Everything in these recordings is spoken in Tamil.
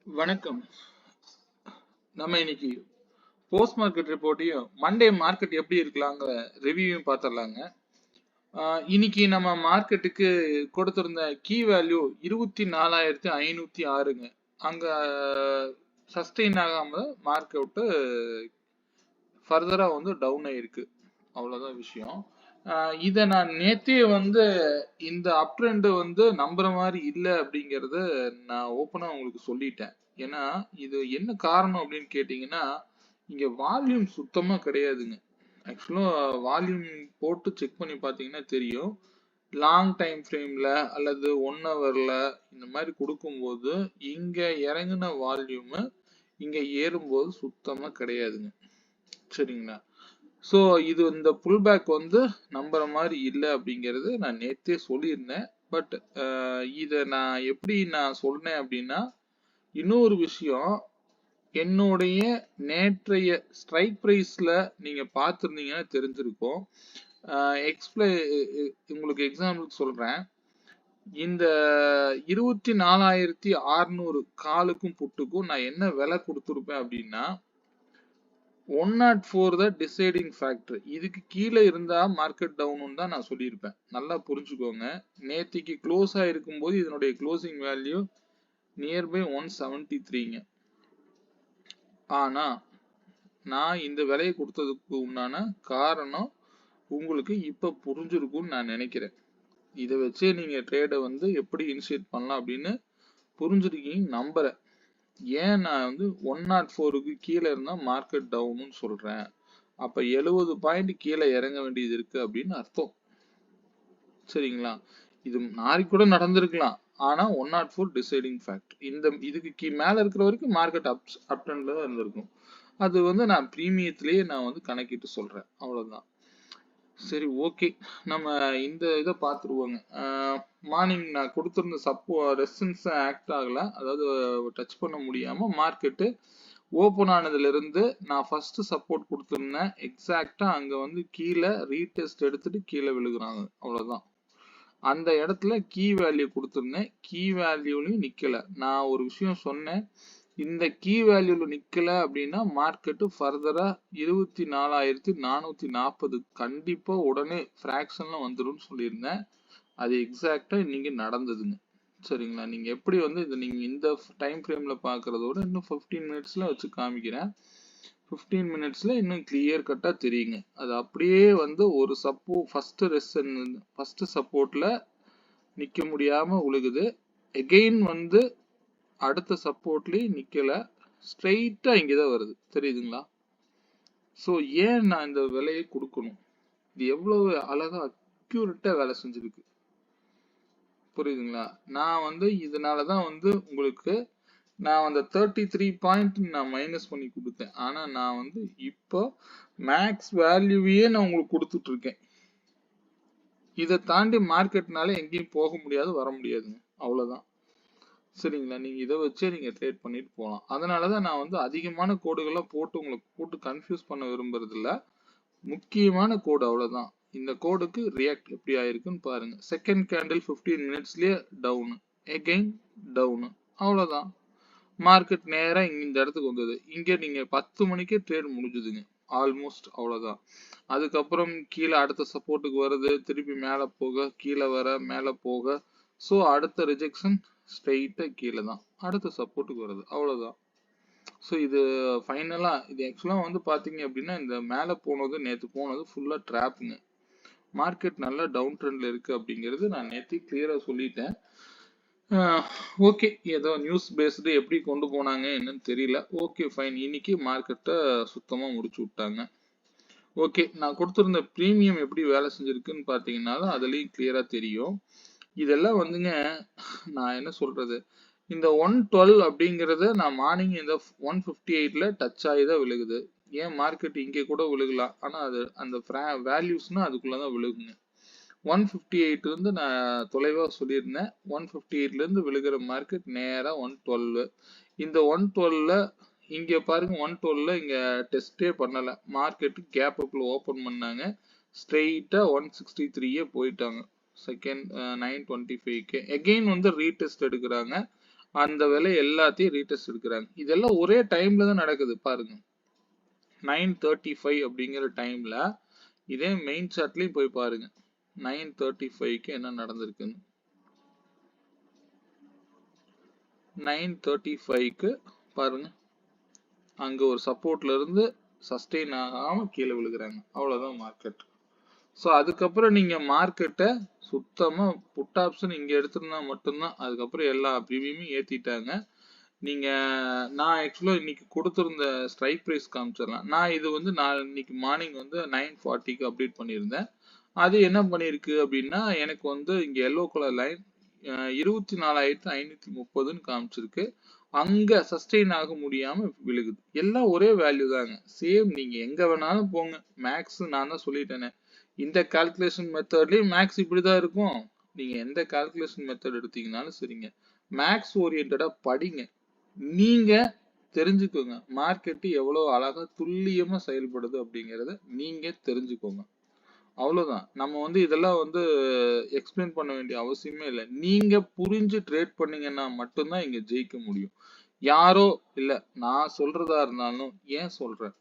வணக்கம். நம்ம இன்னைக்கு போஸ்ட் மார்க்கெட் ரிப்போர்ட்டையும் மண்டே மார்க்கெட் எப்படி இருக்கலாங்கிற ரிவ்யூவையும் பார்த்துடலாங்க. இன்னைக்கு நம்ம மார்க்கெட்டுக்கு கொடுத்திருந்த கீ வேல்யூ 24,506ங்க. அங்க சஸ்டெயின் ஆகாம மார்க்கெட்டு ஃபர்தரா வந்து டவுன் ஆயிருக்கு. அவ்வளவுதான் விஷயம். இதை நான் நேத்தே வந்து இந்த அப் ட்ரெண்ட் வந்து நம்புற மாதிரி இல்லை அப்படிங்கறத நான் ஓப்பனா உங்களுக்கு சொல்லிட்டேன். ஏன்னா இது என்ன காரணம் அப்படின்னு கேட்டீங்கன்னா, இங்க வால்யூம் சுத்தமா கிடையாதுங்க. ஆக்சுவலா வால்யூம் போட்டு செக் பண்ணி பார்த்தீங்கன்னா தெரியும். லாங் டைம் ஃப்ரேம்ல அல்லது 1 ஹவர்ல இந்த மாதிரி கொடுக்கும்போது இங்க இறங்கின வால்யூம் இங்க ஏறும்போது சுத்தமா கிடையாதுங்க. சரிங்களா? ஸோ இது இந்த புல் பேக் வந்து நம்புற மாதிரி இல்லை அப்படிங்கிறது நான் நேத்தே சொல்லியிருந்தேன். பட் இதை நான் எப்படி நான் சொன்னேன் அப்படின்னா, இன்னொரு விஷயம், என்னுடைய நேற்றைய ஸ்ட்ரைக் பிரைஸ்ல நீங்க பார்த்துருந்தீங்கன்னா தெரிஞ்சிருக்கும். உங்களுக்கு எக்ஸாம்பிளுக்கு சொல்றேன். இந்த 24,600 காலுக்கும் புட்டுக்கும் நான் என்ன விலை கொடுத்துருப்பேன் அப்படின்னா, 104 தான் டிசைடிங் ஃபேக்டர். இதுக்கு கீழே இருந்தா மார்க்கெட் டவுன் தான் நான் சொல்லியிருப்பேன். நல்லா புரிஞ்சுக்கோங்க. நேத்திக்கு க்ளோஸ் ஆயிருக்கும் போது இதனுடைய க்ளோசிங் வேல்யூ நியர்பை 173ங்க. ஆனா நான் இந்த விலையை கொடுத்ததுக்கு உண்டான காரணம் உங்களுக்கு இப்ப புரிஞ்சிருக்கும்னு நான் நினைக்கிறேன். இதை வச்சு நீங்க ட்ரேடை வந்து எப்படி இனிஷியேட் பண்ணலாம் அப்படின்னு புரிஞ்சிருக்கீங்க நம்புறேன். ஏன் நான் வந்து 104க்கு கீழே இருந்தா மார்க்கெட் டவுன்னு சொல்றேன். அப்ப 70 பாயிண்ட் கீழே இறங்க வேண்டியது இருக்கு அப்படின்னு அர்த்தம். சரிங்களா? இது நாளைக்கு கூட நடந்திருக்கலாம். ஆனா 104 டிசைடிங் ஃபேக்டர். இதுக்கு மேல இருக்கிற வரைக்கும் மார்க்கெட் அப் ட்ரெண்ட்ல தான் இருந்திருக்கும். அது வந்து நான் பிரீமியத்திலேயே நான் வந்து கணக்கிட்டு சொல்றேன். அவ்வளவுதான். சரி, ஓகே. நம்ம இந்த இதை பார்த்துருவோங்க. மார்னிங் நான் கொடுத்திருந்த ரெசிஸ்டன்ஸ் ஆக்ட் ஆகல, அதாவது டச் பண்ண முடியாம மார்க்கெட்டு ஓப்பன் ஆனதுல இருந்து நான் ஃபர்ஸ்ட் சப்போர்ட் கொடுத்திருந்தேன். எக்ஸாக்டா அங்க வந்து கீழே ரீடெஸ்ட் எடுத்துட்டு கீழே விழுகுறாங்க. அவ்வளவுதான். அந்த இடத்துல கீ வேல்யூ கொடுத்திருந்தேன். கீ வேல்யூலையும் நிக்கல. நான் ஒரு விஷயம் சொன்னேன், இந்த கீ வேல்யூல நிக்கல அப்படின்னா மார்க்கெட்டு ஃபர்தரா 24,440 கண்டிப்பா உடனே ஃபிராக்ஷன்ல வந்துடும் சொல்லியிருந்தேன். அது எக்ஸாக்டா இன்னைக்கு நடந்ததுங்க. சரிங்களா? நீங்க எப்படி வந்து நீங்க இந்த டைம் ஃப்ரேம்ல பாக்குறதோட இன்னும் 15 மினிட்ஸ்ல வச்சு காமிக்கிறேன். 15 மினிட்ஸ்ல இன்னும் கிளியர் கட்டா தெரியுங்க. அது அப்படியே வந்து ஒரு ஃபர்ஸ்ட் சப்போர்ட்ல நிக்க முடியாம உழுகுது. எகெயின் வந்து அடுத்த சப்போர்ட்லயும் நிக்கல, ஸ்ட்ரெயிட்டா இங்கதான் வருது. தெரியுதுங்களா? சோ ஏன் நான் இந்த விலையை கொடுக்கணும்? இது எவ்வளவு அழகா அக்யூரேட்டா வேலை செஞ்சிருக்கு. புரியுதுங்களா? நான் வந்து இதனாலதான் வந்து உங்களுக்கு நான் அந்த 33 பாயிண்ட் நான் மைனஸ் பண்ணி கொடுத்தேன். ஆனா நான் வந்து இப்போ மேக்ஸ் வேல்யூவையே நான் உங்களுக்கு கொடுத்துட்டு இருக்கேன். இதை தாண்டி மார்க்கெட்னால எங்கேயும் போக முடியாது, வர முடியாதுங்க. அவ்வளவுதான். சரிங்களா? நீங்க இதை வச்சே நீங்க ட்ரேட் பண்ணிட்டு போகலாம். அதனாலதான் நான் வந்து அதிகமான கோடுகளை உங்களுக்கு போட்டு கன்ஃபியூஸ் பண்ண விரும்புறது இல்ல. முக்கியமான கோடு அவ்வளவுதான். இந்த கோடுக்கு ரியாக்ட் எப்படி ஆயிருக்குன்னு பாருங்க. செகண்ட் கேண்டில் 15 மினிட்ஸ்லயே டவுன், எகைன் டவுன். அவ்வளவுதான். மார்க்கெட் நேரா இந்த இடத்துக்கு வந்தது. இங்க நீங்க 10 மணிக்கே ட்ரேட் முடிஞ்சுதுங்க. ஆல்மோஸ்ட் அவ்வளவுதான். அதுக்கப்புறம் கீழே அடுத்த சப்போர்ட்டுக்கு வருது, திருப்பி மேல போக, கீழே வர, மேல போக. சோ அடுத்த ரிஜெக்ஷன் ஸ்ட்ரெயிட்டா கீழே தான், அடுத்த சப்போர்ட்டுக்கு வருது. அவ்வளவுதான். ஸோ இது ஃபைனலா இது ஆக்சுவலா வந்து பாத்தீங்க அப்படின்னா, இந்த மேல போனது நேத்து போனது ஃபுல்லா ட்ராப்புங்க. மார்க்கெட் நல்லா டவுன் ட்ரெண்ட்ல இருக்கு அப்படிங்கிறது நான் நேத்து கிளியரா சொல்லிட்டேன். ஓகே, ஏதோ நியூஸ் பேஸ்டு எப்படி கொண்டு போனாங்க என்னன்னு தெரியல. ஓகே ஃபைன், இன்னைக்கு மார்க்கெட்டை சுத்தமா முடிச்சு விட்டாங்க. ஓகே, நான் கொடுத்திருந்த பிரீமியம் எப்படி வேலை செஞ்சிருக்குன்னு பாத்தீங்கன்னா அதுலயும் கிளியரா தெரியும். இதெல்லாம் வந்துங்க, நான் என்ன சொல்றது, இந்த 112 அப்படிங்கறது நான் மார்னிங் இந்த 158ல டச் ஆகி தான் விழுகுது. ஏன் மார்க்கெட் இங்கே கூட விழுகலாம், ஆனா அது அந்த வேல்யூஸ்னா அதுக்குள்ளதான் விழுகுங்க. 158 இருந்து நான் தொலைவா சொல்லியிருந்தேன். 158ல இருந்து விழுகிற மார்க்கெட் நேரா 112. இந்த 112ல இங்க பாருங்க, 112ல இங்க டெஸ்டே பண்ணல. மார்க்கெட் கேப் அப்ல ஓபன் பண்ணாங்க, ஸ்ட்ரெயிட்டா 163 போயிட்டாங்க. செகண்ட் 925க்கு எகெயின் வந்து ரீடெஸ்ட் எடுக்கிறாங்க. அந்த விலை எல்லாத்தையும் ரீடெஸ்ட் எடுக்கிறாங்க. இதெல்லாம் ஒரே டைம்ல தான் நடக்குது பாருங்க. 9:35 அப்படிங்கிற டைம்ல இதே மெயின் சார்ட்லயும் போய் பாருங்க 9:35க்கு என்ன நடந்திருக்குன்னு. 9:35க்கு பாருங்க, அங்க ஒரு சப்போர்ட்ல இருந்து சஸ்டெயின் ஆகாம கீழே விழுகிறாங்க. அவ்வளவுதான் மார்க்கெட். ஸோ அதுக்கப்புறம் நீங்க மார்க்கெட்டை சுத்தமா புட் ஆப்ஷன் இங்க எடுத்திருந்தா மட்டும்தான். அதுக்கப்புறம் எல்லா ப்ரீமியமும் ஏத்திட்டாங்க. நீங்க நான் ஆக்சுவலா இன்னைக்கு கொடுத்திருந்த ஸ்ட்ரைக் பிரைஸ் காமிச்சிடலாம். நான் இது வந்து நான் இன்னைக்கு மார்னிங் வந்து 9:40க்கு அப்டேட் பண்ணியிருந்தேன். அது என்ன பண்ணிருக்கு அப்படின்னா, எனக்கு வந்து இங்க எல்லோ கலர் லைன் 24,530ன்னு காமிச்சிருக்கு. அங்க சஸ்டெயின் ஆக முடியாம விழுகுது. எல்லாம் ஒரே வேல்யூ தாங்க. சேம், நீங்க எங்க வேணாலும் போங்க. மேக்ஸ் நான் தான் சொல்லிட்டேனே, இந்த கால்குலேஷன் மெத்தட்லயும் மேக்ஸ் இப்படிதான் இருக்கும். நீங்க எந்த கால்குலேஷன் மெத்தட் எடுத்தீங்கன்னாலும் சரிங்க, மேக்ஸ் ஓரியன்டா படிங்க. நீங்க தெரிஞ்சுக்கோங்க மார்க்கெட் எவ்வளவு அழகா துல்லியமா செயல்படுது அப்படிங்கறத நீங்க தெரிஞ்சுக்கோங்க. அவ்வளவுதான். நம்ம வந்து இதெல்லாம் வந்து எக்ஸ்பிளைன் பண்ண வேண்டிய அவசியமே இல்லை. நீங்க புரிஞ்சு ட்ரேட் பண்ணீங்கன்னா மட்டும்தான் இங்க ஜெயிக்க முடியும். யாரோ இல்ல, நான் சொல்றதா இருந்தாலும் ஏன் சொல்றேன்,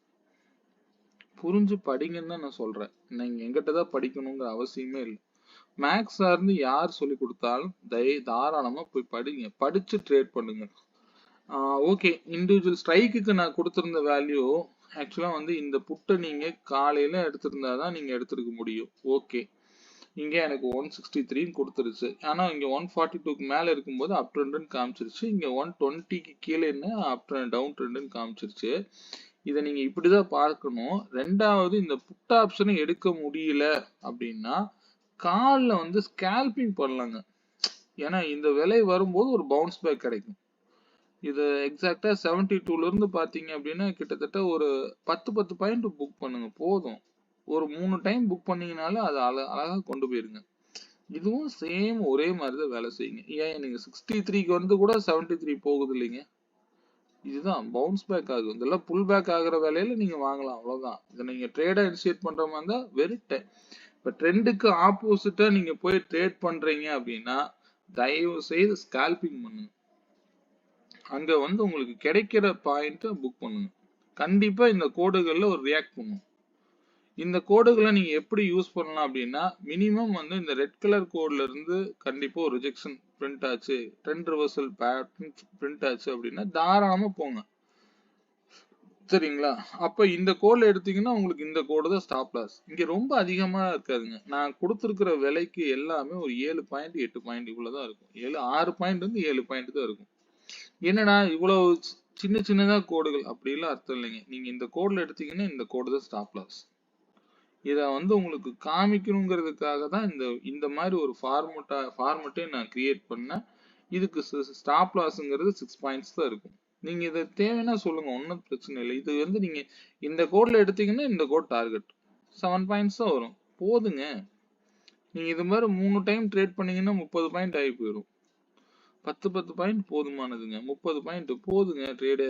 புரிஞ்சு படிங்கன்னு தான் நான் சொல்றேன். நீங்க எங்கிட்டதான் படிக்கணுங்கிற அவசியமே இல்லை. மேக்ஸா இருந்து யார் சொல்லி கொடுத்தாலும் தாராளமா போய் படிங்க, படிச்சு ட்ரேட் பண்ணுங்க. ஓகே, இண்டிவிஜுவல் ஸ்ட்ரைக்குக்கு நான் கொடுத்திருந்த வேல்யூ ஆக்சுவலா வந்து இந்த புட்டை நீங்க காலையில எடுத்திருந்தாதான் நீங்க எடுத்திருக்க முடியும். ஓகே, இங்க எனக்கு 163 கொடுத்துருச்சு. ஆனா இங்க 142க்கு மேல இருக்கும்போது அப் ட்ரெண்ட்னு காமிச்சிருச்சு. இங்க 120க்கு கீழே அப் டவுன் ட்ரெண்ட்னு காமிச்சிருச்சு. இதை நீங்க இப்படிதான் பார்க்கணும். ரெண்டாவது, இந்த புட் ஆப்ஷனை எடுக்க முடியல அப்படின்னா கால்ல வந்து ஸ்கேல்பிங் பண்ணலாங்க. ஏன்னா இந்த விலை வரும்போது ஒரு பவுன்ஸ் பேக் கிடைக்கும். இது எக்ஸாக்டா 72ல இருந்து பாத்தீங்க அப்படின்னா கிட்டத்தட்ட ஒரு 10 பாயிண்ட் புக் பண்ணுங்க போதும். ஒரு 3 டைம் புக் பண்ணீங்கனாலும் அது அழகா கொண்டு போயிருங்க. இதுவும் சேம் ஒரே மாதிரிதான் வேலை செய்யுங்க. ஏன் நீங்க 63க்கு வந்து கூட 73 போகுது இல்லைங்க, இதுதான் பவுன்ஸ் பேக் ஆகும். இதெல்லாம் புல் பேக் ஆகுற வேலையில நீங்க வாங்கலாம், அவ்வளவுதான். இதை நீங்க ட்ரேடா இனிஷியேட் பண்ற மாதிரி இருந்தா வெரி டைம். இப்ப ட்ரெண்டுக்கு ஆப்போசிட்டா நீங்க போய் ட்ரேட் பண்றீங்க அப்படின்னா தயவு செய்து ஸ்கால்பிங் பண்ணுங்க. அங்க வந்து உங்களுக்கு கிடைக்கிற பாயிண்ட் புக் பண்ணுங்க. கண்டிப்பா இந்த கோடுகள்ல ஒரு ரியாக்ட் பண்ணும். இந்த கோடுகளை நீங்க எப்படி யூஸ் பண்ணலாம் அப்படின்னா, மினிமம் வந்து இந்த ரெட் கலர் கோட்ல இருந்து கண்டிப்பா ஒரு ரிஜெக்ஷன் பிரிண்ட் ஆச்சு, ட்ரெண்ட் ரிவர்சல் பேட்டர்ன் பிரிண்ட் ஆச்சு அப்படின்னா தாராளமா போங்க, சரிங்களா? அப்ப இந்த கோட்ல எடுத்தீங்கன்னா உங்களுக்கு இந்த கோடு தான் ஸ்டாப் லாஸ். இங்க ரொம்ப அதிகமா இருக்காதுங்க. நான் கொடுத்திருக்கிற விலைக்கு எல்லாமே ஒரு 7 பாயிண்ட் 8 பாயிண்ட் இவ்வளவுதான் இருக்கும். 6 பாயிண்ட் வந்து 7 பாயிண்ட் தான் இருக்கும். என்னடா இவ்வளவு சின்னதா கோடுகள், அப்படி எல்லாம் அர்த்தம் இல்லைங்க. நீங்க இந்த கோட்ல எடுத்தீங்கன்னா இந்த கோடு தான் ஸ்டாப் லாஸ். இத வந்து உங்களுக்கு காமிக்கணுங்கிறதுக்காக தான் இந்த மாதிரி ஒரு ஃபார்மட்டே நான் கிரியேட் பண்ணேன். இதுக்கு ஸ்டாப் லாஸ்ங்கிறது 6 பாயிண்ட்ஸ் தான் இருக்கும். நீங்க இதை தேவைன்னா சொல்லுங்க, ஒன்றும் பிரச்சனை இல்லை. இது வந்து நீங்க இந்த கோட்ல எடுத்தீங்கன்னா இந்த கோட் டார்கெட் 7 பாயிண்ட்ஸ் தான் வரும், போதுங்க. நீங்க இது மாதிரி 3 டைம் ட்ரேட் பண்ணீங்கன்னா 30 பாயிண்ட் ஆகி போயிடும். 10 பாயிண்ட் போதுமானதுங்க. 30 பாயிண்ட் போதுங்க ட்ரேடு.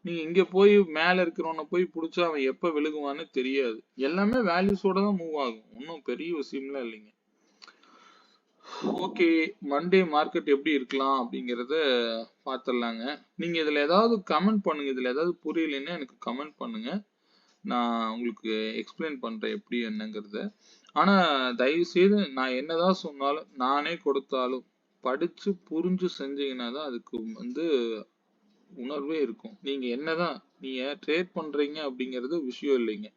நீங்க இங்க போய் மேல இருக்கிறவன போய் புடிச்சா அவன் எப்ப விழுகுவான்னு தெரியாது. எல்லாமே வேல்யூஸோட தான் மூவ் ஆகும், ஒன்றும் பெரிய விஷயம்லாம் இல்லைங்க. ஓகே, மண்டே மார்க்கெட் எப்படி இருக்கலாம் அப்படிங்கறத பாத்துடலாங்க. நீங்க இதுல ஏதாவது கமெண்ட் பண்ணுங்க. இதுல ஏதாவது புரியலைன்னா எனக்கு கமெண்ட் பண்ணுங்க, நான் உங்களுக்கு எக்ஸ்பிளைன் பண்றேன் எப்படி என்னங்கிறத. ஆனா தயவு செய்து நான் என்னதான் சொன்னாலும், நானே கொடுத்தாலும் படிச்சு புரிஞ்சு செஞ்சீங்கன்னா தான் அதுக்கு வந்து உணர்வே இருக்கும். நீங்க என்னதான் நீங்க ட்ரேட் பண்றீங்க அப்படிங்கிறது விஷயம் இல்லைங்க.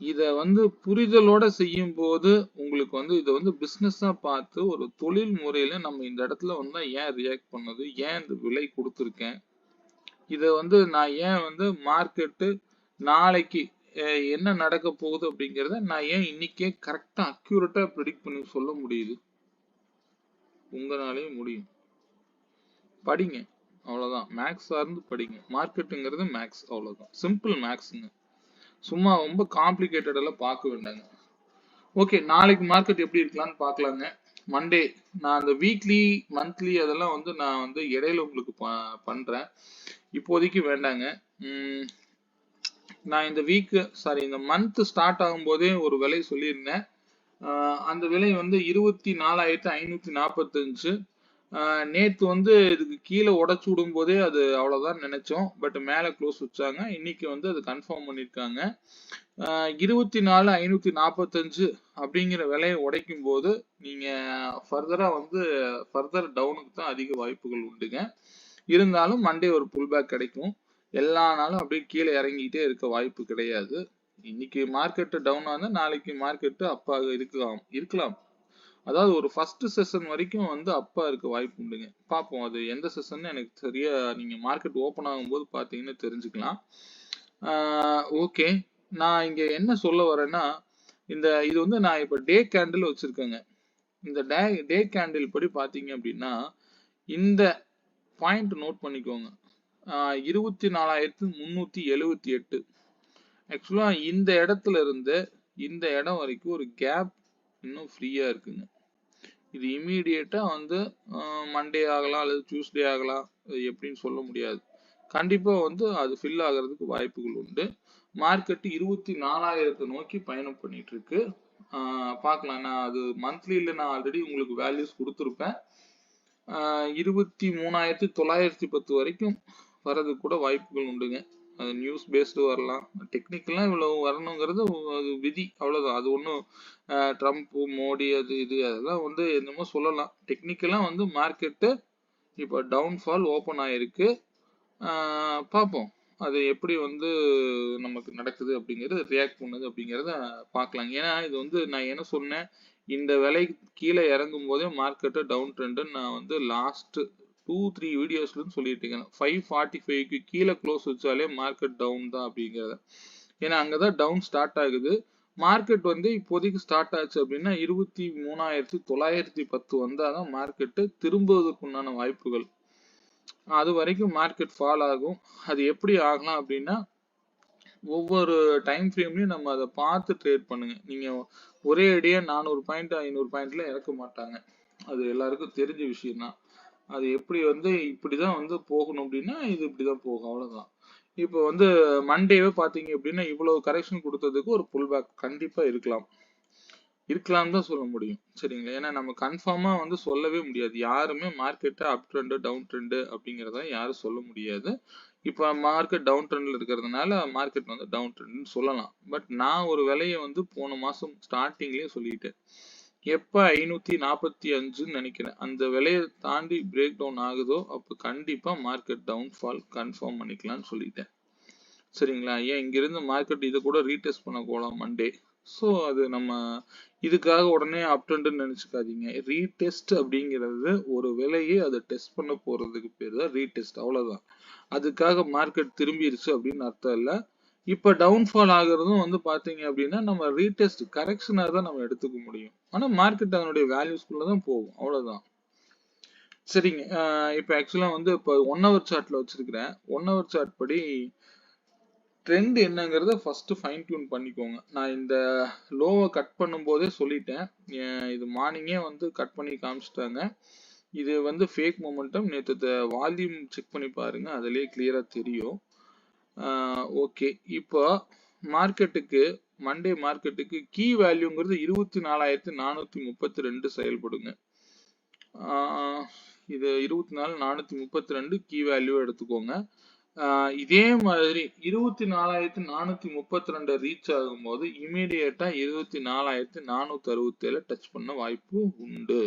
இத வந்து புரிதலோட செய்யும் போது உங்களுக்கு வந்து இதை வந்து பிசினஸா பார்த்து ஒரு தொழில் முறையில நம்ம இந்த இடத்துல வந்தா ஏன் ரியாக்ட் பண்ணது, ஏன் இந்த விலை கொடுத்துருக்கேன், இத வந்து நான் ஏன் வந்து மார்க்கெட்டு நாளைக்கு என்ன நடக்க போகுது அப்படிங்கறத நான் ஏன் இன்னைக்கே கரெக்டா அக்யூரேட்டா ப்ரெடிக்ட் பண்ணி சொல்ல முடியுது, உங்களாலேயும் முடியும். படிங்க, அவ்வளவுதான். மேக்ஸ் சார்ந்து படிங்க. மார்க்கெட்டுங்கிறது மேக்ஸ், அவ்வளவுதான். சிம்பிள் மேக்ஸ்ங்க. சும்மா ரொம்ப காம்ப்ளிகேட்டட் எல்லாம் பார்க்க வேண்டாங்க. ஓகே, நாளைக்கு மார்க்கெட் எப்படி இருக்கலாம்னு பார்க்கலாங்க. மண்டே நான் அந்த வீக்லி மந்த்லி அதெல்லாம் வந்து நான் வந்து இடையில உங்களுக்கு பண்றேன், இப்போதைக்கு வேண்டாங்க. நான் இந்த இந்த மந்த் ஸ்டார்ட் ஆகும் போதே ஒரு விலை சொல்லியிருந்தேன். அந்த விலை வந்து 24,545. நேத்து வந்து இதுக்கு கீழே உடைச்சு விடும் போதே அது அவ்வளவுதான் நினைச்சோம். பட் மேல க்ளோஸ் வச்சாங்க. இன்னைக்கு வந்து அது கன்ஃபார்ம் பண்ணிருக்காங்க. 24,545 அப்படிங்கிற விலையை உடைக்கும் போது நீங்க ஃபர்தரா வந்து ஃபர்தர் டவுனுக்கு தான் அதிக வாய்ப்புகள் உண்டுங்க. இருந்தாலும் மண்டே ஒரு புல் பேக் கிடைக்கும். எல்லா நாளும் அப்படியே கீழே இறங்கிட்டே இருக்க வாய்ப்பு கிடையாது. இன்னைக்கு மார்க்கெட் டவுன் ஆனா நாளைக்கு மார்க்கெட் அப்பா இருக்கலாம். அதாவது ஒரு ஃபர்ஸ்ட் செஷன் வரைக்கும் வந்து அப்பா இருக்க வாய்ப்பு உண்டுங்க. பார்ப்போம் அது எந்த செஷன் எனக்கு சரியா நீங்க மார்க்கெட் ஓபன் ஆகும்போது பாத்தீங்கன்னா தெரிஞ்சுக்கலாம். ஓகே, நான் இங்க என்ன சொல்ல வரேன்னா இது வந்து நான் இப்ப டே கேண்டில் வச்சிருக்கேங்க. இந்த டே கேண்டில் படி பாத்தீங்க அப்படின்னா இந்த பாயிண்ட் நோட் பண்ணிக்கோங்க. 24,378. ஆக்சுவலா இந்த இடத்துல இருந்து இந்த இடம் வரைக்கும் ஒரு கேப் இன்னும் ஃப்ரீயா இருக்குங்க. இது இமீடியட்டா வந்து மண்டே ஆகலாம் அல்லது டியூஸ்டே ஆகலாம், எப்படின்னு சொல்ல முடியாது. கண்டிப்பா வந்து அது ஃபில் ஆகிறதுக்கு வாய்ப்புகள் உண்டு. மார்க்கெட் 24,000 நோக்கி பயணம் பண்ணிட்டு இருக்கு. பார்க்கலாம். நான் அது மந்த்லியில நான் ஆல்ரெடி உங்களுக்கு வேல்யூஸ் கொடுத்துருப்பேன். 23,910 வரைக்கும் வர்றதுக்கு கூட வாய்ப்புகள் உண்டுங்க. அது நியூஸ் பேஸ்டு வரலாம். டெக்னிக்கெல்லாம் இவ்வளவு வரணுங்கிறது அது விதி, அவ்வளவுதான். அது ஒன்றும் ட்ரம்ப் மோடி அது இது அதெல்லாம் வந்து என்னமோ சொல்லலாம். டெக்னிக்கெல்லாம் வந்து மார்க்கெட்டு இப்போ டவுன்ஃபால் ஓப்பன் ஆயிருக்கு. பார்ப்போம் அது எப்படி வந்து நமக்கு நடக்குது அப்படிங்கிறது, ரியாக்ட் பண்ணுது அப்படிங்கிறத பார்க்கலாம். ஏன்னா இது வந்து நான் என்ன சொன்னேன், இந்த விலை கீழே இறங்கும் போதே மார்க்கெட்டு டவுன் ட்ரெண்டுன்னு நான் வந்து லாஸ்ட் 2-3 வீடியோஸ்ல சொல்லிட்டு இருக்கேன். 545க்கு கீழே க்ளோஸ் வச்சாலே மார்க்கெட் டவுன் தான் அப்படிங்கிறத. ஏன்னா அங்கதான் டவுன் ஸ்டார்ட் ஆகுது. மார்க்கெட் வந்து இப்போதைக்கு ஸ்டார்ட் ஆச்சு அப்படின்னா 23,910 வந்தாதான் மார்க்கெட்டு திரும்புவதற்குண்டான வாய்ப்புகள். அது வரைக்கும் மார்க்கெட் ஃபால் ஆகும். அது எப்படி ஆகலாம் அப்படின்னா ஒவ்வொரு டைம் ஃப்ரேம்லயும் நம்ம அதை பார்த்து ட்ரேட் பண்ணுங்க. நீங்க ஒரே அடியா 400 பாயிண்ட் 500 பாயிண்ட்ல இறக்க மாட்டாங்க. அது எல்லாருக்கும் தெரிஞ்ச விஷயம் தான். அது எப்படி வந்து இப்படிதான் வந்து போகணும் அப்படின்னா இது இப்படிதான் போகும், அவ்வளவுதான். இப்போ வந்து மண்டேவே பாத்தீங்க அப்படின்னா இவ்வளவு கரெக்ஷன் கொடுத்ததுக்கு ஒரு புல் பேக் கண்டிப்பா இருக்கலாம் தான் சொல்ல முடியும். சரிங்களா? ஏன்னா நம்ம கன்ஃபார்மா வந்து சொல்லவே முடியாது. யாருமே மார்க்கெட்டை அப் ட்ரெண்டு டவுன் ட்ரெண்டு அப்படிங்கிறத யாரும் சொல்ல முடியாது. இப்போ மார்க்கெட் டவுன் ட்ரெண்ட்ல இருக்கிறதுனால மார்க்கெட் வந்து டவுன் ட்ரெண்ட்னு சொல்லலாம். பட் நான் ஒரு விலையை வந்து போன மாசம் ஸ்டார்டிங்லயே சொல்லிட்டேன். எப்ப 545 நினைக்கிறேன் அந்த விலையை தாண்டி பிரேக் டவுன் ஆகுதோ அப்ப கண்டிப்பா மார்க்கெட் டவுன்ஃபால் கன்ஃபார்ம் பண்ணிக்கலாம்னு சொல்லிட்டேன். சரிங்களா? ஏன் இங்கிருந்து மார்க்கெட் இதை கூட ரீடெஸ்ட் பண்ண போகலாம் மண்டே. ஸோ அது நம்ம இதுக்காக உடனே அப் ட்ரெண்ட்னு நினைச்சுக்காதீங்க. ரீடெஸ்ட் அப்படிங்கிறது ஒரு விலையை அதை டெஸ்ட் பண்ண போறதுக்கு பேர் தான் ரீடெஸ்ட், அவ்வளவுதான். அதுக்காக மார்க்கெட் திரும்பிடுச்சு அப்படின்னு அர்த்தம் இல்லை. இப்ப டவுன்ஃபால் ஆகுறதும் வந்து பாத்தீங்க அப்படின்னா நம்ம ரீடெஸ்ட் கரெக்ஷனா தான் நம்ம எடுத்துக்க முடியும். ஆனா மார்க்கெட் அதனுடைய வேல்யூஸ்குள்ள தான் போகும், அவ்வளவுதான். சரிங்க. இப்ப ஆக்சுவலா வந்து இப்போ 1 ஹவர் சார்ட்ல வச்சிருக்கிறேன். 1 ஹவர் சார்ட் படி ட்ரெண்ட் என்னங்கிறத ஃபர்ஸ்ட் ஃபைன் டியூன் பண்ணிக்கோங்க. நான் இந்த லோவை கட் பண்ணும் போதே சொல்லிட்டேன். இது மார்னிங்கே வந்து கட் பண்ணி காமிச்சிட்டாங்க. இது வந்து ஃபேக் மொமெண்டம். நேற்று வால்யூம் செக் பண்ணி பாருங்க, அதுலயே கிளியரா தெரியும். ஓகே, இப்போ மார்க்கெட்டுக்கு மண்டே மார்க்கெட்டுக்கு கீ வேல்யூங்கிறது 24,432 செயல்படுங்க. இது 24,432 கீ வேல்யூ எடுத்துக்கோங்க. இதே மாதிரி 24,432 ரீச் ஆகும்போது இமீடியட்டா 24,467 டச் பண்ண வாய்ப்பு உண்டு.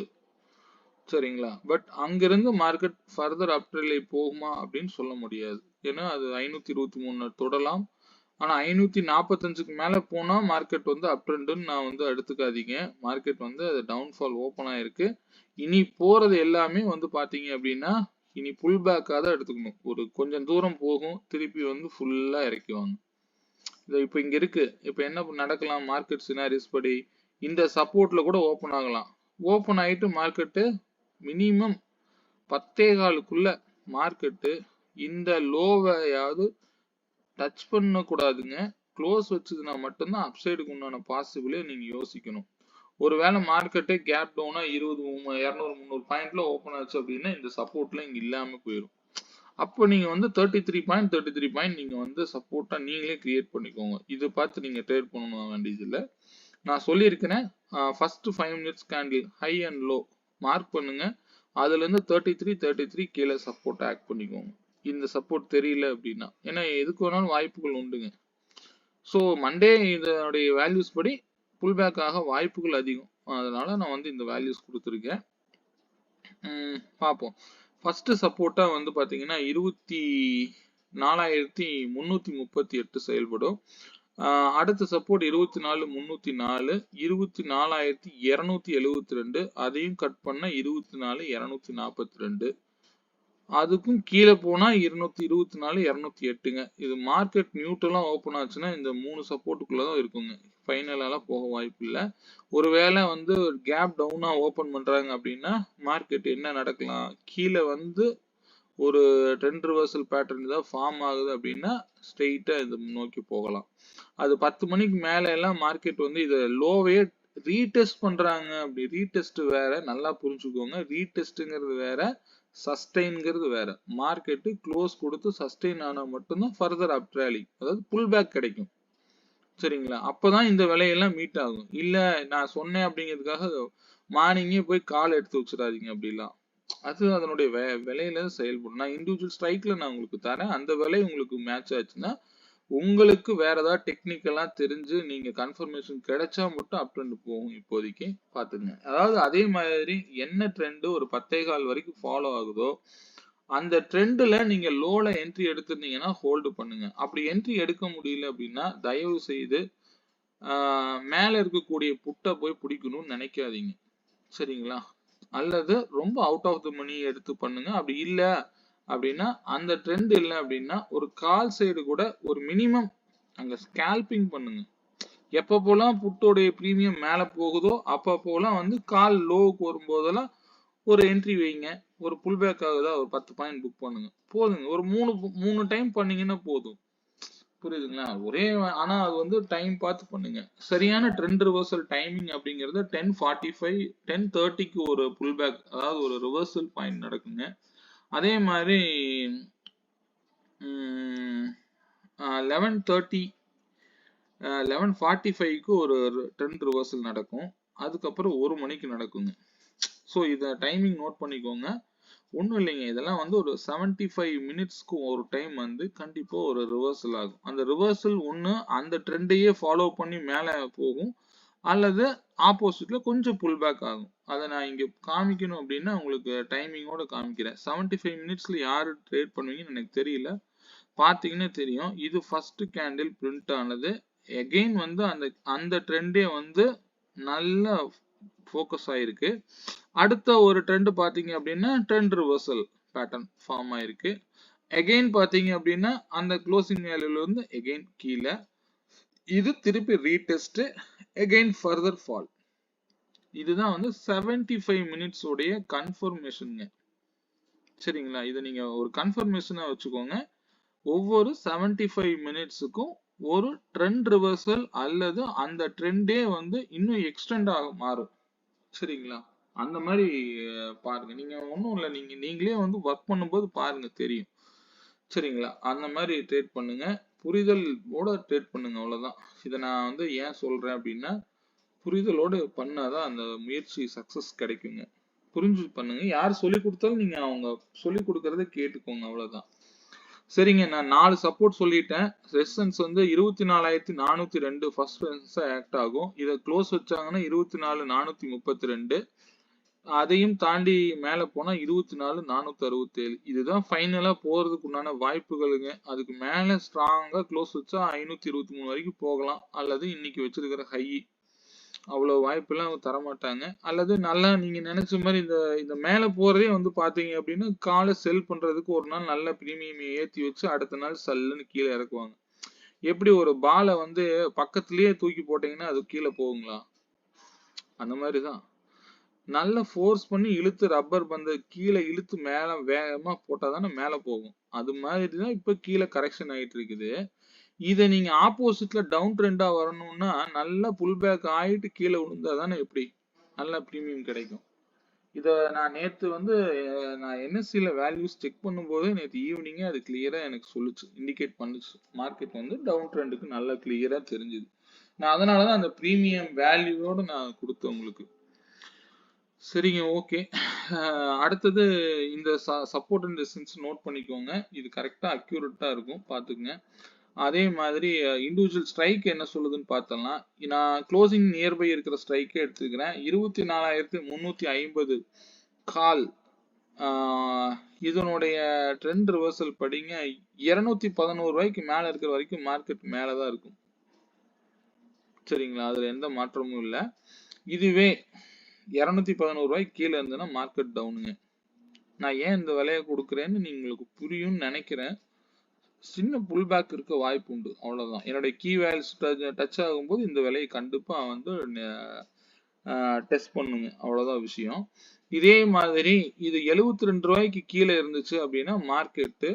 சரிங்களா? பட் அங்கிருந்து மார்க்கெட் ஃபர்தர் அப் ட்ரெண்ட்ல போகுமா அப்படின்னு சொல்ல முடியாது. ஏன்னா அது 523 தொடலாம். ஆனா 545க்கு மேல போனா மார்க்கெட் வந்து அப் ட்ரெண்ட்னு நான் வந்து எடுத்துக்காதீங்க. மார்க்கெட் வந்து அது டவுன்ஃபால் ஓப்பன் ஆயிருக்கு. இனி போறது எல்லாமே வந்து பாத்தீங்க அப்படின்னா இனி புல் பேக்கா தான் எடுத்துக்கணும். ஒரு கொஞ்சம் தூரம் போகும், திருப்பி வந்து ஃபுல்லா இறக்குவாங்க. இது இப்போ இங்க இருக்கு. இப்போ என்ன நடக்கலாம்? மார்க்கெட் சினாரிஸ் படி இந்த சப்போர்ட்ல கூட ஓப்பன் ஆகலாம். ஓப்பன் ஆயிட்டு மார்க்கெட்டு மினிமம் 10.15க்குள்ள மார்க்கெட்டு இந்த லோவையாவது டச் பண்ண கூடாதுங்க. க்ளோஸ் வச்சதுன்னா மட்டும்தான் அப்சைடுக்கு உண்டான பாசிபிளே நீங்க யோசிக்கணும். ஒருவேளை மார்க்கெட்டே கேப் டவுனா 20 200 300 பாயிண்ட்ல ஓப்பன் ஆச்சு அப்படின்னா இந்த சப்போர்ட்ல இங்க இல்லாம போயிடும். அப்போ நீங்க வந்து 33 பாயிண்ட் நீங்க வந்து சப்போர்ட்டா நீங்களே கிரியேட் பண்ணிக்கோங்க. இதை பார்த்து நீங்க ட்ரேட் பண்ணணும் வேண்டியது இல்லை. நான் சொல்லியிருக்கிறேன், first 5 minutes candle high and low mark பண்ணுங்க. அதுல இருந்து 33 கீழே சப்போர்ட் ஆக்ட் பண்ணிக்கோங்க. இந்த சப்போர்ட் தெரியல அப்படின்னா, ஏன்னா எதுக்கு வேணாலும் வாய்ப்புகள் உண்டுங்க. ஸோ மண்டே இதனுடைய வேல்யூஸ் படி புல் பேக் ஆக வாய்ப்புகள் அதிகம். அதனால நான் வந்து இந்த வேல்யூஸ் கொடுத்துருக்கேன். பார்ப்போம். ஃபர்ஸ்ட் சப்போர்ட்டா வந்து பாத்தீங்கன்னா 24,338 செயல்படும். அடுத்த சப்போர்ட் 24,304, 24,272, அதையும் கட் பண்ண 24,242. அதுக்கும் கீழே போனா 224, 208ங்க. இது மார்க்கெட் நியூட்ரலா ஓபன் ஆச்சுன்னா இந்த 3 சப்போர்ட்டுக்குள்ளதான் இருக்குங்க. ஃபைனலாலாம் போக வாய்ப்பு இல்லை. ஒருவேளை வந்து கேப் டவுனா ஓபன் பண்றாங்க அப்படின்னா மார்க்கெட் என்ன நடக்கலாம், கீழே வந்து ஒரு ட்ரெண்ட் ரிவர்சல் பேட்டர்ன் தான் ஃபார்ம் ஆகுது அப்படின்னா ஸ்ட்ரெயிட்டா இது நோக்கி போகலாம். அது 10 மணிக்கு மேல எல்லாம் மார்க்கெட் வந்து இதை லோவே ரீடெஸ்ட் பண்றாங்க. அப்படி ரீடெஸ்ட் வேற, நல்லா புரிஞ்சுக்கோங்க. ரீடெஸ்ட்ங்கிறது வேற, சஸ்டெயின்ங்கிறது வேற. மார்க்கெட் க்ளோஸ் கொடுத்து சஸ்டெயின் ஆனா மட்டும்தான் ஃபர்தர் அப் ரேலி, அதாவது புல் பேக் கிடைக்கும். சரிங்களா? அப்பதான் இந்த விலையெல்லாம் மீட் ஆகும். இல்ல நான் சொன்னேன் அப்படிங்கிறதுக்காக மார்னிங்கே போய் கால் எடுத்து வச்சிடாதீங்க. அப்படிலாம் அது அதனுடைய விலையில செயல்படும். நான் இண்டிவிஜுவல் ஸ்ட்ரைக்ல நான் உங்களுக்கு தரேன். அந்த விலை உங்களுக்கு மேட்ச் ஆச்சுன்னா உங்களுக்கு வேற ஏதாவது டெக்னிக்கலா தெரிஞ்சு நீங்க கன்ஃபர்மேஷன் கிடைச்சா மட்டும் அப் ட்ரெண்ட் போகும். இப்போதைக்கு பாத்துங்க. அதாவது அதே மாதிரி என்ன ட்ரெண்ட் ஒரு 10.15 வரைக்கும் ஃபாலோ ஆகுதோ அந்த ட்ரெண்ட்ல நீங்க லோல என்ட்ரி எடுத்திருந்தீங்கன்னா ஹோல்டு பண்ணுங்க. அப்படி என்ட்ரி எடுக்க முடியல அப்படின்னா தயவு செய்து மேல இருக்கக்கூடிய புட்டை போய் பிடிக்கணும்னு நினைக்காதீங்க. சரிங்களா? அல்லது ரொம்ப அவுட் ஆஃப் த மணி எடுத்து பண்ணுங்க. அப்படி இல்ல அப்படின்னா அந்த ட்ரெண்ட் இல்லை அப்படின்னா ஒரு கால் சைடு கூட ஒரு மினிமம் அங்க ஸ்கேல்பிங் பண்ணுங்க. எப்பப்போலாம் புட்டோடைய பிரீமியம் மேல போகுதோ அப்பப்போலாம் வந்து கால் லோவுக்கு வரும்போதெல்லாம் ஒரு என்ட்ரி வைங்க. ஒரு புல் பேக் ஆகுதா ஒரு 10 பாயிண்ட் புக் பண்ணுங்க. போதுங்க. ஒரு 3 டைம் பண்ணீங்கன்னா போதும். புரியுதுங்களா? ஆனா அது வந்து டைம் பார்த்து பண்ணுங்க. சரியான ட்ரெண்ட் ரிவர்சல் டைமிங் அப்படிங்கிறது 10:45 10:30க்கு ஒரு புல் பேக், அதாவது ஒரு ரிவர்சல் பாயிண்ட் நடக்குங்க. அதே மாதிரி 11:30 11:45க்கு ஒரு ட்ரெண்ட் ரிவர்சல் நடக்கும். அதுக்கப்புறம் 1 மணிக்கு நடக்குங்க. ஸோ இதை டைமிங் நோட் பண்ணிக்கோங்க. ஒன்றும் இல்லைங்க. இதெல்லாம் வந்து ஒரு 75 மினிட்ஸ்க்கு ஒரு டைம் வந்து கண்டிப்பா ஒரு ரிவர்சல் ஆகும். அந்த ரிவர்சல் ஒன்று அந்த ட்ரெண்டையே ஃபாலோ பண்ணி மேலே போகும், அல்லது ஆப்போசிட்ல கொஞ்சம் புல் பேக் ஆகும். அதை நான் இங்க காமிக்கணும் அப்படின்னா உங்களுக்கு டைமிங்கோட காமிக்கிறேன். 75 மினிட்ஸ்ல யாரு ட்ரேட் பண்ணுவீங்கன்னு எனக்கு தெரியல. பார்த்தீங்கன்னா தெரியும். இது ஃபர்ஸ்ட் கேண்டில் பிரிண்ட் ஆனது. எகெயின் வந்து அந்த ட்ரெண்டே வந்து நல்ல ஃபோக்கஸ் ஆயிருக்கு. அடுத்த ஒரு ட்ரெண்ட் பாத்தீங்க அப்படின்னா ட்ரெண்ட் ரிவர்சல் பேட்டர்ன் ஃபார்ம் ஆயிருக்கு. எகெயின் பாத்தீங்க அப்படின்னா அந்த க்ளோசிங் வேல்யூல இருந்து எகெயின் கீழே, இது திருப்பி ரீடெஸ்ட், எகெயின் ஃபர்தர் ஃபால். இதுதான் வந்து 75 மினிட்ஸ் உடைய கன்ஃபர்மேஷனுங்க. சரிங்களா? இதை நீங்க ஒரு கன்ஃபர்மேஷனா வச்சுக்கோங்க. ஒவ்வொரு 75 மினிட்ஸுக்கும் ஒரு ட்ரெண்ட் ரிவர்சல் அல்லது அந்த ட்ரெண்டே வந்து இன்னும் எக்ஸ்டெண்ட் ஆக மாறும். சரிங்களா? அந்த மாதிரி பாருங்க. நீங்க ஒன்றும் இல்லை, நீங்களே வந்து ஒர்க் பண்ணும்போது பாருங்க தெரியும். சரிங்களா? அந்த மாதிரி ட்ரேட் பண்ணுங்க. புரிதலோட ட்ரேட் பண்ணுங்க. அவ்வளவுதான். இதை நான் வந்து ஏன் சொல்றேன் அப்படின்னா புரிதலோடு பண்ணாதான் அந்த முயற்சி சக்சஸ் கிடைக்குங்க. புரிஞ்சு பண்ணுங்க. யார் சொல்லி கொடுத்தாலும் நீங்க அவங்க சொல்லி கொடுக்கறத கேட்டுக்கோங்க. அவ்வளவுதான். சரிங்க. நான் 4 சப்போர்ட் சொல்லிட்டேன். ரெசிஸ்டன்ஸ் வந்து 24,402 ஃபர்ஸ்ட் ரெசிஸ்டன்ஸா ஆக்ட் ஆகும். இதை க்ளோஸ் வச்சாங்கன்னா 24,432. அதையும் தாண்டி மேல போனா 24,467. இதுதான் ஃபைனலா போறதுக்கு உண்டான வாய்ப்புகளுங்க. அதுக்கு மேல ஸ்ட்ராங்கா க்ளோஸ் வச்சா 523 வரைக்கும் போகலாம். அல்லது இன்னைக்கு வச்சிருக்கிற ஹை, அவ்வளவு வாய்ப்பெல்லாம் தரமாட்டாங்க. அல்லது நல்லா நீங்க நினைச்ச மாதிரி இந்த மேல போறதே வந்து பாத்தீங்க அப்படின்னா காலை செல் பண்றதுக்கு ஒரு நாள் நல்ல பிரீமியம் ஏத்தி வச்சு அடுத்த நாள் சல்லுன்னு கீழே இறக்குவாங்க. எப்படி ஒரு பாலை வந்து பக்கத்திலேயே தூக்கி போட்டீங்கன்னா அது கீழே போகுங்களா? அந்த மாதிரிதான். நல்ல ஃபோர்ஸ் பண்ணி இழுத்து ரப்பர் பந்த கீழே இழுத்து மேல வேகமா போட்டாதானே மேல போகும். அது மாதிரிதான் இப்ப கீழே கரெக்ஷன் ஆயிட்டு இருக்குது. இதை நீங்க ஆப்போசிட்ல டவுன் ட்ரெண்டா வரணும்னா நல்லா புல் பேக் ஆயிட்டு கீழே விழுந்தாதானே எப்படி நல்ல பிரீமியம் கிடைக்கும். இத நான் நேத்து வந்து நான் என்எஸ்சில வேல்யூஸ் செக் பண்ணும்போது நேற்று ஈவினிங்கே அது கிளியரா எனக்கு சொல்லுச்சு, இண்டிகேட் பண்ணுச்சு. மார்க்கெட் வந்து டவுன் ட்ரெண்டுக்கு நல்லா கிளியரா தெரிஞ்சுது. நான் அதனாலதான் அந்த பிரீமியம் வேல்யூவோட நான் கொடுத்தேன் உங்களுக்கு. சரிங்க, ஓகே. அடுத்தது இந்த சப்போர்ட் அண்ட் ரெசிஸ்டன்ஸ் நோட் பண்ணிக்கோங்க. இது கரெக்டா அக்யூரேட்டா இருக்கும், பார்த்துக்குங்க. அதே மாதிரி இண்டிவிஜுவல் ஸ்ட்ரைக் என்ன சொல்லுதுன்னு பார்த்தோம்னா, நான் க்ளோசிங் நியர்பை இருக்கிற ஸ்ட்ரைக்கே எடுத்துக்கிறேன். 24,350 கால். இதனுடைய ட்ரெண்ட் ரிவர்சல் படிங்க 211 ரூபாய்க்கு மேல இருக்கிற வரைக்கும் மார்க்கெட் மேலதான் இருக்கும். சரிங்களா, அதுல எந்த மாற்றமும் இல்லை. இதுவே 211 ரூபாய்க்கு கீழே இருந்ததுன்னா மார்க்கெட் டவுனுங்க. நான் ஏன் இந்த விலையை கொடுக்குறேன்னு உங்களுக்கு புரியும்னு நினைக்கிறேன். சின்ன புல் பேக் இருக்க வாய்ப்பு உண்டு, அவ்வளவுதான். என்னுடைய கீ வேல்ஸ் டச் ஆகும்போது இந்த விலையை கண்டிப்பா வந்து டெஸ்ட் பண்ணுங்க, அவ்வளவுதான் விஷயம். இதே மாதிரி இது 72 ரூபாய்க்கு கீழே இருந்துச்சு அப்படின்னா மார்க்கெட்டு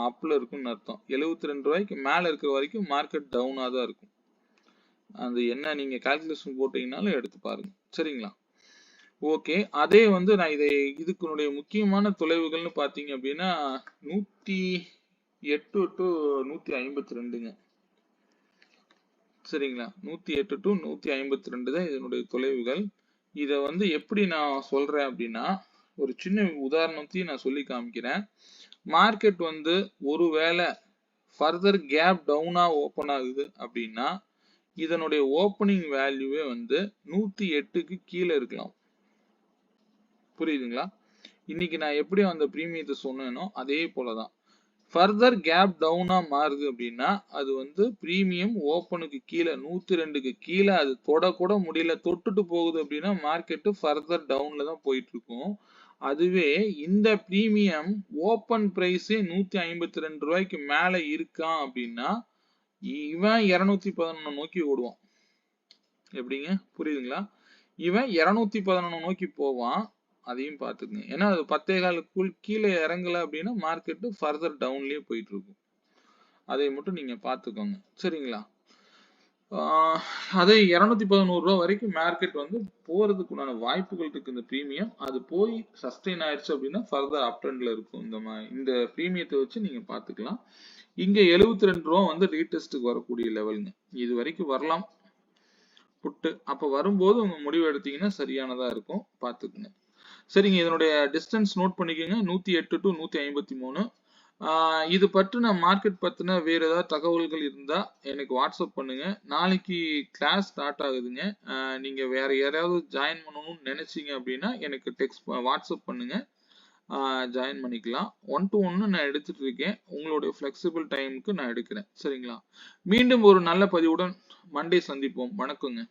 அப்ல இருக்கும்னு அர்த்தம். 72 ரூபாய்க்கு மேல இருக்கிற வரைக்கும் மார்க்கெட் டவுனா தான் இருக்கும். அது என்ன நீங்க கால்குலேஷன் போட்டீங்கன்னாலும் எடுத்து பாருங்க. சரிங்களா, ஓகே. அதே வந்து நான் இதுக்குனுடைய முக்கியமான தொலைவுகள்னு பாத்தீங்க அப்படின்னா 108 to 152ங்க. சரிங்களா, 108 to 152 தான் இதனுடைய தொலைவுகள். இதை வந்து எப்படி நான் சொல்றேன் அப்படின்னா, ஒரு சின்ன உதாரணத்தையும் நான் சொல்லி காமிக்கிறேன். மார்க்கெட் வந்து ஒருவேளை ஃபர்தர் கேப் டவுனா ஓபன் ஆகுது அப்படின்னா இதனுடைய ஓப்பனிங் வேல்யூவே வந்து 108க்கு கீழே இருக்கலாம். புரியுதுங்களா? இன்னைக்கு நான் எப்படி அந்த பிரீமியத்தை சொன்னேனோ அதே போலதான். ஃபர்தர் கேப் டவுனா மாறுது அப்படின்னா அது வந்து பிரீமியம் ஓப்பனுக்கு கீழே 102க்கு கீழே அது கூட முடியல, தொட்டுட்டு போகுது அப்படின்னா மார்க்கெட்டு ஃபர்தர் டவுன்ல தான் போயிட்டு இருக்கும். அதுவே இந்த பிரீமியம் ஓப்பன் பிரைஸே 152 ரூபாய்க்கு மேல இருக்கான் அப்படின்னா இவன் 211 நோக்கி ஓடுவான். எப்படிங்க, புரியுதுங்களா? இவன் 211 நோக்கி போவான், அதையும் பார்த்துக்குங்க. ஏன்னா அது 10.15 கீழே இறங்கல அப்படின்னா மார்க்கெட்டு ஃபர்தர் டவுன்லயே போயிட்டு இருக்கும். அதை மட்டும் நீங்க பார்த்துக்கோங்க. சரிங்களா, அதே 211 ரூபா வரைக்கும் மார்க்கெட் வந்து போறதுக்குண்டான வாய்ப்புகள் இருக்கு. இந்த பிரீமியம் அது போய் சஸ்டெயின் ஆயிடுச்சு அப்படின்னா ஃபர்தர் அப் ட்ரெண்ட்ல இருக்கும். இந்த பிரீமியத்தை வச்சு நீங்க பார்த்துக்கலாம். இங்க 72 ரூபா வந்து ரீடெஸ்ட்டுக்கு வரக்கூடிய லெவலுங்க. இது வரைக்கும் வரலாம் புட்டு. அப்ப வரும்போது உங்க முடிவு எடுத்தீங்கன்னா சரியானதா இருக்கும், பார்த்துக்குங்க. சரிங்க, இதனுடைய டிஸ்டன்ஸ் நோட் பண்ணிக்கோங்க, 108 to 153. இது பற்றின மார்க்கெட் பத்தின வேற ஏதாவது தகவல்கள் இருந்தா எனக்கு வாட்ஸ்அப் பண்ணுங்க. நாளைக்கு கிளாஸ் ஸ்டார்ட் ஆகுதுங்க. நீங்க வேற யாராவது ஜாயின் பண்ணணும்னு நினைச்சீங்க அப்படின்னா எனக்கு வாட்ஸ்அப் பண்ணுங்க, ஜாயின் பண்ணிக்கலாம். 1-to-1 நான் எடுத்துட்டு இருக்கேன். உங்களுடைய ஃபிளெக்சிபிள் டைமுக்கு நான் எடுக்கிறேன். சரிங்களா, மீண்டும் ஒரு நல்ல பதிவுடன் மண்டே சந்திப்போம். வணக்கங்க.